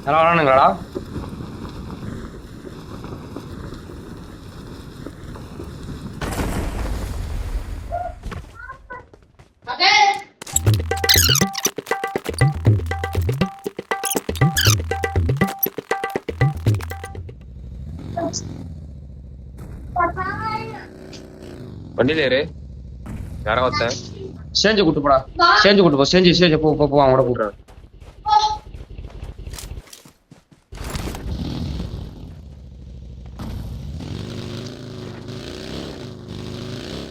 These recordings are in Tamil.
நல்லா வரானுங்களாடா? வண்டியில ஏறு. யாரா ஒருத்தன் சேஞ்சு கூட்டு போடா. சேஞ்சு கூட்டு போ. சேஞ்சு போ போ போ அவங்களோட கூட்டுறேன்.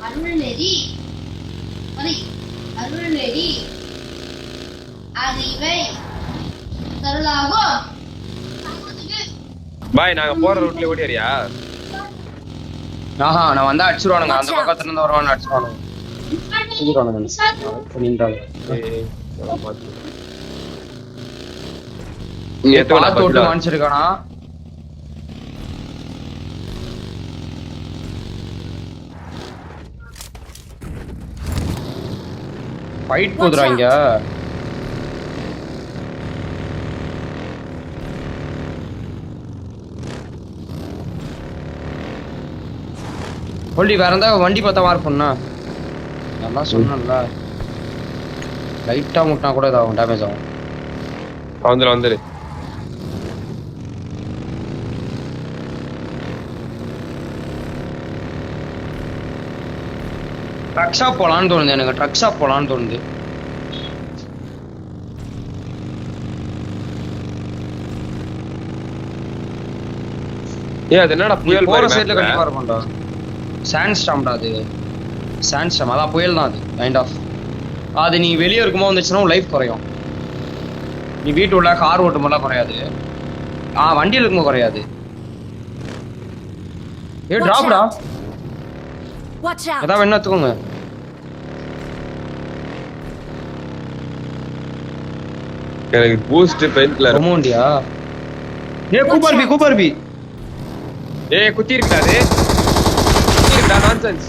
அருள்நெறி அருள்நெறி அறிவை தருளாகும். பாய் நாங்க போற ரூட்ல ஓடியாரியா? ஆஹா நான் வந்தா அடிச்சிருவானுங்க. அந்த பக்கத்துல இருந்து வருவானு அடிச்சிருவானுங்க. மானிச்சிருக்கானா? ஃபைட் போதுரா இங்க. வேற இருந்தா வண்டி பார்த்தா மார்க் பண்ணா நல்லா சொன்னல. லைட்டா முட்டினா கூட இதாகும், டேமேஜ் ஆகும். வந்துரு ட்ரக் ஷாப் போலான்னு தோணுது எனக்கு. ட்ரக் ஷாப் போலான்னு தோணுது. அது என்னடா புயல் போற சைடுல கண்டிப்பா இருக்கும்டா. சாண்ட் ஸ்டாம்டா அது. சாண்ட் ஸ்டாம் அதான் புயல் தான் அது கைண்ட் ஆஃப். அது நீ வெளியே இருக்கும்போது வந்துச்சுன்னா லைஃப் குறையும். நீ வீட்டு உள்ள கார் ஓட்டும் போதெல்லாம் குறையாது. வண்டியில் இருக்கும்போது குறையாது. டிராப்டா அதான் வேணா எடுத்துக்கோங்க. எனக்கு பூஸ்ட் பெயிண்ட்ல ரொமோண்டியா? கூப்பர்பி குத்தி இருக்காது. குத்தி இருக்கா நான்சென்ஸ்.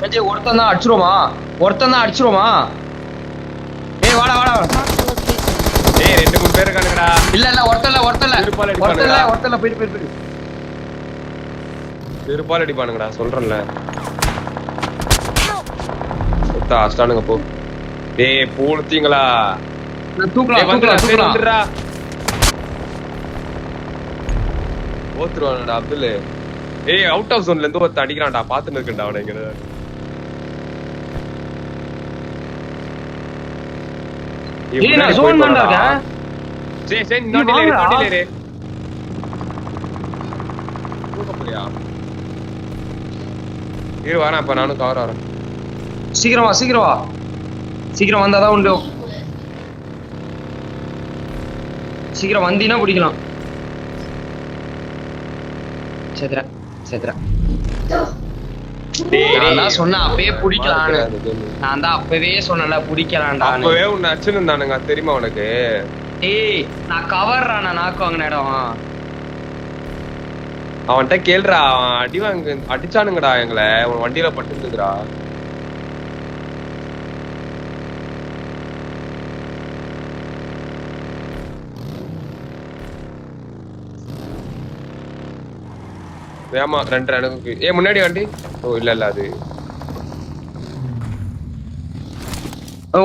சஞ்சய் ஒருத்தன் தான் அடிச்சிரோமா? வாடா ரெண்டு மூணு பேர் இருக்கானுங்கடா. இல்ல ஒருத்தன்ல போயிடு. திருப்பால் அடிப்பானுங்கடா சொல்றேன்ல. சுத்தா அஸ்டானுங்க போ. பூளுத்தீங்களா? தூக்கலாம். ஓத்துருவானடா அப்துல். அவுட் ஆஃப் ஜோன்ல இருந்து ஒருத்த அடிக்கிறான்டா. பாத்துன்னு இருக்கேன்டா அவனை. இங்க நான் ஜோன் தான்டா இருக்கேன். சரி நோட்டில இரு. தூக்கப்படுறியா? இரு வரேன். அப்ப நானும் கவர் வரேன். சீக்கிரம் வந்தாதான் உண்டு. சீக்கிரம் வந்தீங்கன்னா பிடிக்கலாம். சேத்ரா நான் சொன்னேன் அப்பவே பிடிக்கலான்னு. நான் தான் அப்பவே சொன்னல பிடிக்கலான்டா. அப்பவே உன்னை அடிச்சுன்னு தெரியுமா உனக்கு? நான் கவர்றா. நான் நாக்கு வாங்கின இடம். அவன்கிட்ட கேள்றா. அவன் அடிச்சானுங்கடா எங்களை. உன் வண்டியில பட்டுருந்துடா. ஏமா 2 எனக்கு. முன்னாடி வண்டி. இல்ல அது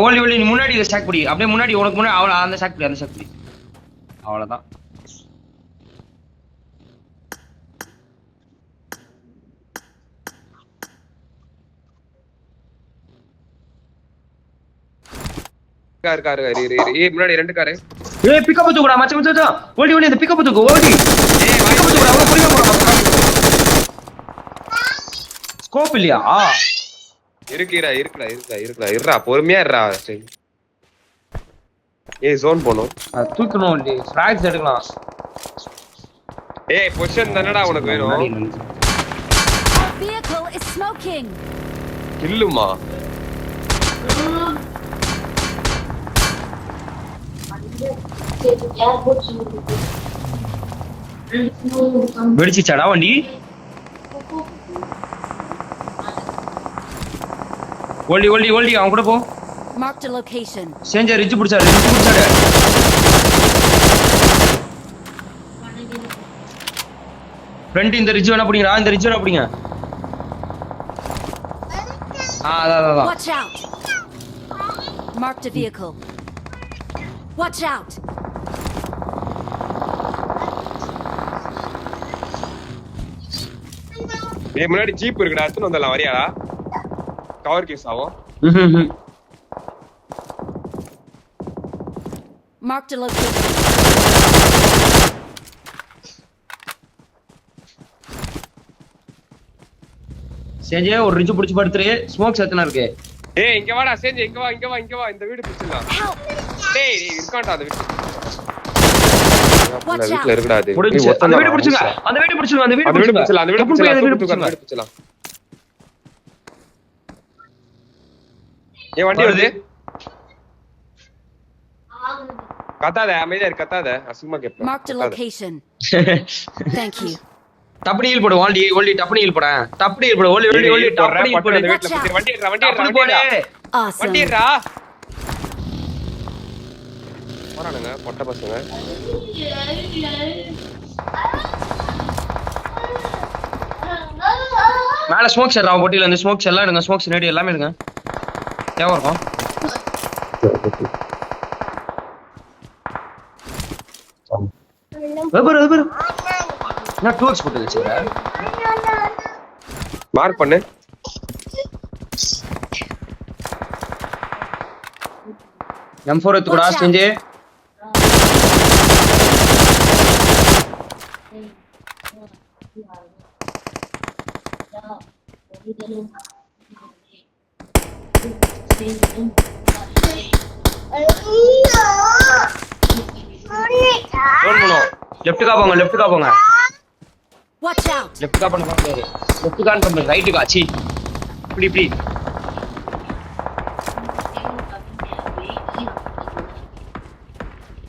ஓலி நீ முன்னாடி ஸ்டாக் பிடி. அப்படியே முன்னாடி உனக்கு முன்னாடி அந்த ஸ்டாக் பிடி. அவ்வளவுதான். காரு முன்னாடி 2 காரு. பிக்கப் தூக்குடா மச்சான். ஓடி அந்த பிக்கப் தூக்கு. பிக்கப் தூக்குடா. அவளோ புரியா போறா. ஸ்கோப் இல்லையா? இருக்குடா. இருடா பொறுமையா இருடா. ஜோன் போணும். தூக்கணும். ஃபிளாக்ஸ் எடுக்கலாம். பொசிஷன் தானடா உனக்கு வேணும். கில்லுமா? வெடிச்சிச்சாடா வண்டி? ஓல்டி அவன் கூட போ. Marked a location. சேஞ்சர் ரிட்ஜ் பிடிச்சாரு. ஃப்ரண்ட் இந்த ரிட்ஜ் வேணா பிடிங்கடா, இந்த ரிட்ஜ் வேணா பிடிங்க. அதான். Watch out. Marked a vehicle. Watch out. டேய் முன்னாடி ஜீப் இருக்குடா, எடுத்துட்டு வந்துடலாம் வரியாடா? கவர் கேஸ் ஆகும். Marked a location. செஞ்சே ஒரு ரிட்ஜ் பிடிச்சி படுத்துரு. ஸ்மோக்ஸ் எத்தனை இருக்கு? டேய் இங்க வாடா சேஞ்ச், இங்க வா இந்த வீடு பிடிச்சிடலாம். டேய் இருக்கான்டா அந்த வீடு. வீட்ல இருக்குடா அது. அந்த வீடு பிடிச்சுங்க. அந்த வீடு பிடிச்சிடலாம். ஏன் வண்டி வருது? கத்தாத, அமைதியா இரு, கத்தாத. அசிங்கமா கேப்பேன். Marked a location. Thank you. டப்பனி ஹீல் போடு. ஓல்டி டப்பனி ஹீல் போடு. டப்பனி ஹீல் போடு. ஓல்டி டப்பனி ஹீல் போடு. அந்த வீட்ல போய் வண்டி ஏறா. Awesome. வண்டி ஏறா. போறானுங்க பொட்ட பசங்க. மேல ஸ்மோக்ஸ் ஏறா. பொட்டில இந்த ஸ்மோக்ஸ் எல்லாம் எடுங்க. ஸ்மோக்ஸ் நேடி எல்லாமே எடுங்க. தேவை இருக்கும். வெபர் நான் டூல்ஸ் போட்டு வச்சிருக்கேன். மார்க் பண்ணு. M4 எடுத்துடா செஞ்சு. லெஃப்ட் கா போங்க. Watch out. லெஃப்ட் கா பண்ண பாரு. லெஃப்ட் கான் பண்ணு. ரைட் கா சி. இப்படி.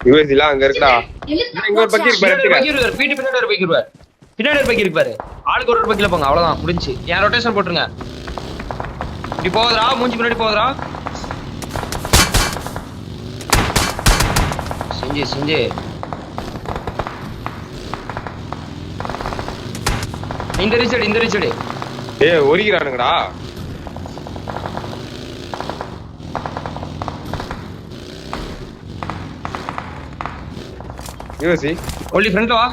யூஎஸ்ல அங்க இருக்குடா. இங்க ஒரு பக்கி இருக்கு பாரு. பின்னாடி ஒரு பக்கி இருக்கு பாரு. ஆளுக்கு ஒரு பக்கில போங்க. அவ்வளவுதான் முடிஞ்சு. ஏன் ரொட்டேஷன் போட்டுருங்க. இப்படி போகுதுடா. மூஞ்சி பின்னாடி போகுதுடா. செஞ்சு இந்த ரிச்சடி. ஏய் ஓடிறானுங்கடா. யூஎஸ்சி ஒல்லி ஃப்ரண்ட்ல வா.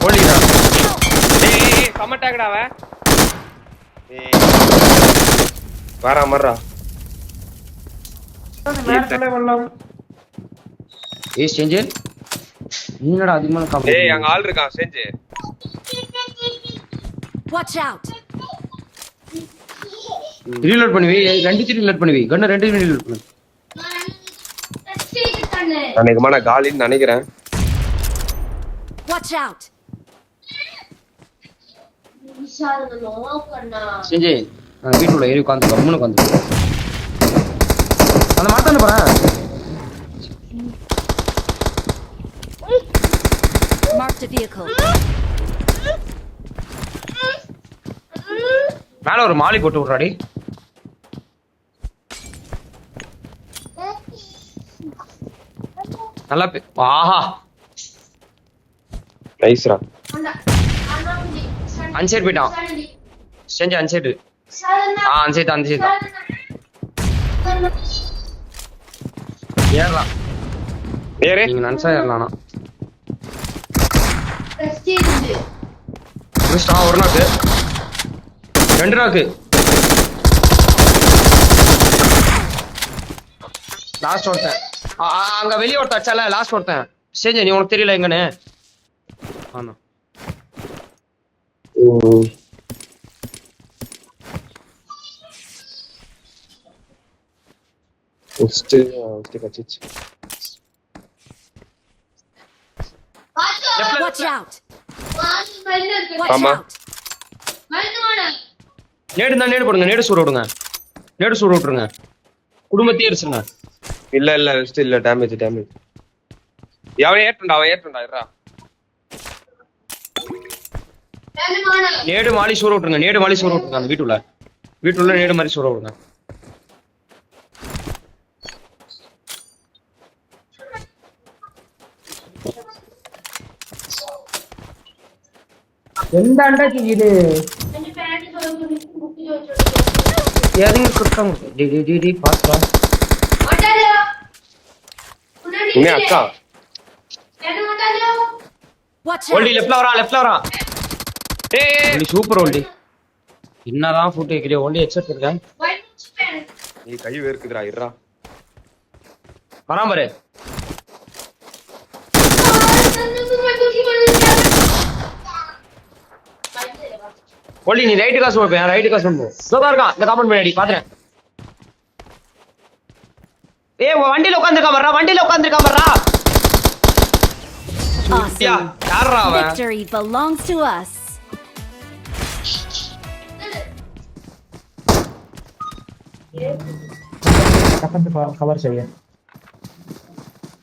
ஓடிடா. ஏய் கமட்டாங்கடா அவ. ஏய் வரா. ஏய் செஞ்சு. நீங்கடா அதிகமான காமெடி. ஏய் அங்க ஆள் இருக்கான் செஞ்சு. Watch out. ரீலோட் பண்ணுவி. ரீலோட் பண்ணுவி. கண்ண ரெண்டு ரீலோட் பண்ணு. அன்னைக்குமா நான் காலின்னு நினைக்கிறேன். Watch out. செஞ்சு நான் வீட்டுல ஏறி உட்காந்து கம்முன்னு உட்காந்து அந்த மாட்டான போறேன். Marked a vehicle. மேல ஒரு மாலி போட்டு விடுறாடி. நல்லா ஆஹா நைஸ்ரா. அன்சைட் போயிட்டான். செஞ்சு அன்சைடு. அன்சைட் ஏறலாம். நீங்க நன்சா ஏறலாம். ஒரு நாக்கு 2 நாக்கு. லாஸ்ட் ஒருத்தன் அங்க வெளியே ஒருத்தன் அச்சால. லாஸ்ட் ஒருத்தன் செஞ்சு. நீ உனக்கு தெரியல எங்கன்னு. ஆனா Watch out. ஆமா நேடு போடுங்க. நேடு சூட விட்டுருங்க. குடும்பத்தையே எரிச்சுங்க. இல்ல ரெஸ்ட் இல்ல. டேமேஜ் அவன் ஏற்றண்டா இருடா. நேடு மாலி சூற விட்டுருங்க. அந்த வீட்டுள்ள நேடு மாதிரி சூற விடுங்க. എന്താണ്ടാക്കി ഇത് എന്റെ പാന്റ് ചോദിച്ചു ബുക്ക് ചോദിച്ചു ഏതെങ്കിലും കിട്ടാൻ ഡി ഫാസ്റ്റ് ഓട്ടാലോ உன்னே அக்கா ഞാൻ ഓട്ടാലോ Watch ஓல்டி out! லெஃப்ட்ல வரான் ஏய் ஓல்டி சூப்பர் ஓல்டி என்னதான் ஃபுட் கேக்குறியோ ஓல்டி ஹெட்செட் இருக்கேன் വൈറ്റ് പാന്റ് நீ கை வேர்க்குதுடா இருடா வரான் பாரு ஓல்டி நீ ரைட் காசு போய் ரைட் காசு போ சோதா இருக்கான் இந்த காம்பவுண்ட் முன்னாடி பாத்துறேன் ஏய் வண்டில உட்கார்ந்திருக்கான் வர்றா Awesome. யாரா அவன் Victory belongs to us. Cover चाहिए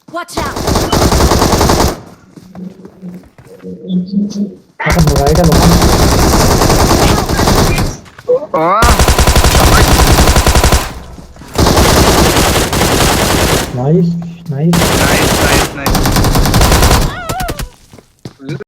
Watch out! Nice nice nice nice